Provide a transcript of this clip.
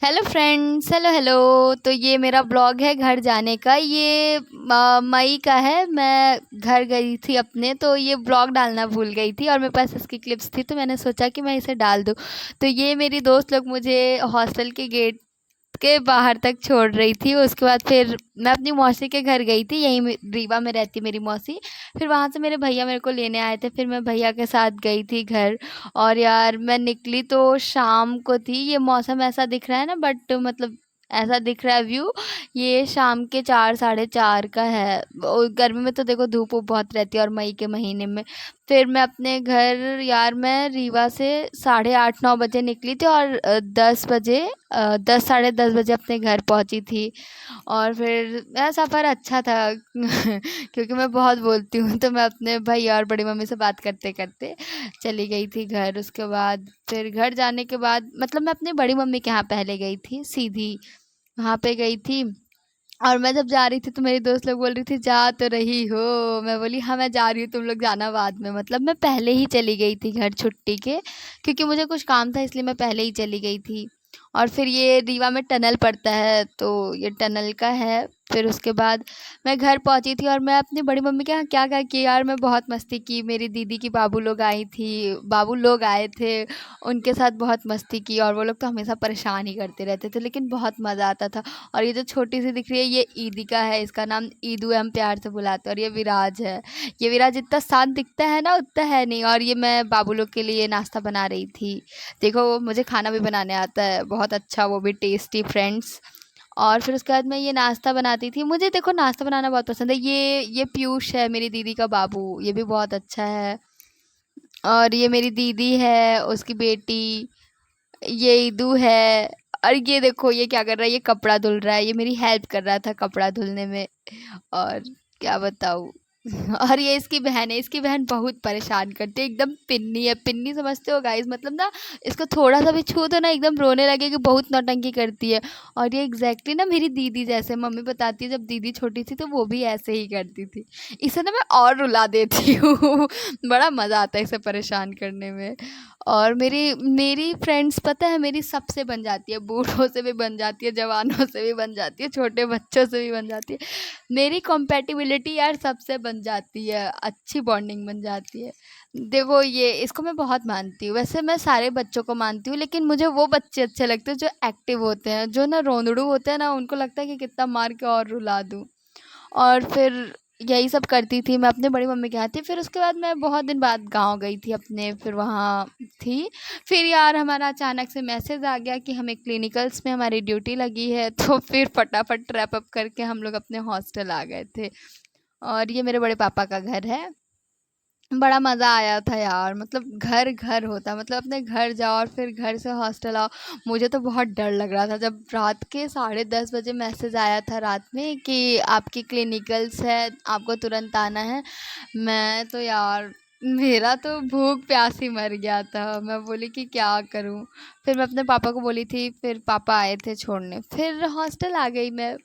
Hello friends, hello hello. तो ये मेरा ब्लॉग है घर जाने का। ये मई का है। मैं घर गई थी अपने, तो ये ब्लॉग डालना भूल गई थी और मेरे पास इसकी क्लिप्स थी, तो मैंने सोचा कि मैं इसे डाल दूँ। तो ये मेरी दोस्त लोग मुझे हॉस्टल के गेट के बाहर तक छोड़ रही थी। उसके बाद फिर मैं अपनी मौसी के घर गई थी, यहीं रीवा में रहती मेरी मौसी। फिर वहाँ से मेरे भैया मेरे को लेने आए थे, फिर मैं भैया के साथ गई थी घर। और यार मैं निकली तो शाम को थी। ये मौसम ऐसा दिख रहा है ना, बट मतलब ऐसा दिख रहा है व्यू। ये शाम के 4 साढ़े 4 का है। गर्मी में तो देखो धूप वूप बहुत रहती है, और मई के महीने में। फिर मैं अपने घर, यार मैं रीवा से 8:30 9 बजे निकली थी, और 10 बजे 10 साढ़े 10 बजे अपने घर पहुंची थी। और फिर मेरा सफ़र अच्छा था क्योंकि मैं बहुत बोलती हूँ, तो मैं अपने भैया और बड़ी मम्मी से बात करते करते चली गई थी घर। उसके बाद फिर घर जाने के बाद मतलब मैं अपनी बड़ी मम्मी के यहाँ पहले गई थी, सीधी वहाँ पे गई थी। और मैं जब जा रही थी तो मेरी दोस्त लोग बोल रही थी जा तो रही हो। मैं बोली हाँ मैं जा रही हूँ, तुम लोग जाना बाद में। मतलब मैं पहले ही चली गई थी घर छुट्टी के, क्योंकि मुझे कुछ काम था इसलिए मैं पहले ही चली गई थी। और फिर ये रीवा में टनल पड़ता है, तो ये टनल का है। फिर उसके बाद मैं घर पहुंची थी, और मैं अपनी बड़ी मम्मी के यहाँ क्या क्या किया यार, मैं बहुत मस्ती की। मेरी दीदी की बाबू लोग आई थी, बाबू लोग आए थे, उनके साथ बहुत मस्ती की। और वो लोग तो हमेशा परेशान ही करते रहते थे, लेकिन बहुत मज़ा आता था। और ये जो छोटी सी दिख रही है ये ईदिका है, इसका नाम ईदू है, हम प्यार से बुलाते हैं। और ये विराज है। ये विराज जितना शांत दिखता है ना उतना है नहीं। और ये मैं बाबू लोग के लिए नाश्ता बना रही थी। देखो मुझे खाना भी बनाने आता है बहुत अच्छा, वो भी टेस्टी फ्रेंड्स। और फिर उसके बाद मैं ये नाश्ता बनाती थी। मुझे देखो नाश्ता बनाना बहुत पसंद है। ये पीयूष है मेरी दीदी का बाबू, ये भी बहुत अच्छा है। और ये मेरी दीदी है, उसकी बेटी, ये ईदू है। और ये देखो ये क्या कर रहा है, ये कपड़ा धुल रहा है, ये मेरी हेल्प कर रहा था कपड़ा धुलने में। और क्या बताऊँ और ये इसकी बहन है। इसकी बहन बहुत परेशान करती है, एकदम पिन्नी है। पिन्नी समझते हो गाइस, मतलब ना इसको थोड़ा सा भी छू दो ना एकदम रोने लगेगी, बहुत नौटंकी करती है। और ये एग्जैक्टली ना मेरी दीदी जैसे, मम्मी बताती है जब दीदी छोटी थी तो वो भी ऐसे ही करती थी। इसे ना मैं और रुला देती हूँ बड़ा मज़ा आता है इसे परेशान करने में। और मेरी मेरी फ्रेंड्स पता है मेरी सबसे बन जाती है, बूढ़ों से भी बन जाती है, जवानों से भी बन जाती है, छोटे बच्चों से भी बन जाती है। मेरी कंपैटिबिलिटी यार सबसे बन जाती है, अच्छी बॉन्डिंग बन जाती है। देखो ये इसको मैं बहुत मानती हूँ। वैसे मैं सारे बच्चों को मानती हूँ, लेकिन मुझे वो बच्चे अच्छे लगते हैं जो एक्टिव होते हैं, जो ना रोंदड़ू होते हैं ना, उनको लगता है कि कितना मार के और रुला दूँ। और फिर यही सब करती थी मैं अपने बड़ी मम्मी के यहाँ थी। फिर उसके बाद मैं बहुत दिन बाद गाँव गई थी अपने, फिर वहाँ थी। फिर यार हमारा अचानक से मैसेज आ गया कि हमें क्लिनिकल्स में हमारी ड्यूटी लगी है, तो फिर फटाफट रैप अप करके हम लोग अपने हॉस्टल आ गए थे। और ये मेरे बड़े पापा का घर है। बड़ा मज़ा आया था यार, मतलब घर घर होता, मतलब अपने घर जाओ और फिर घर से हॉस्टल आओ। मुझे तो बहुत डर लग रहा था जब रात के 10:30 बजे मैसेज आया था रात में कि आपकी क्लिनिकल्स है, आपको तुरंत आना है। मैं तो यार मेरा तो भूख प्यास ही मर गया था। मैं बोली कि क्या करूं। फिर मैं अपने पापा को बोली थी, फिर पापा आए थे छोड़ने, फिर हॉस्टल आ गई मैं।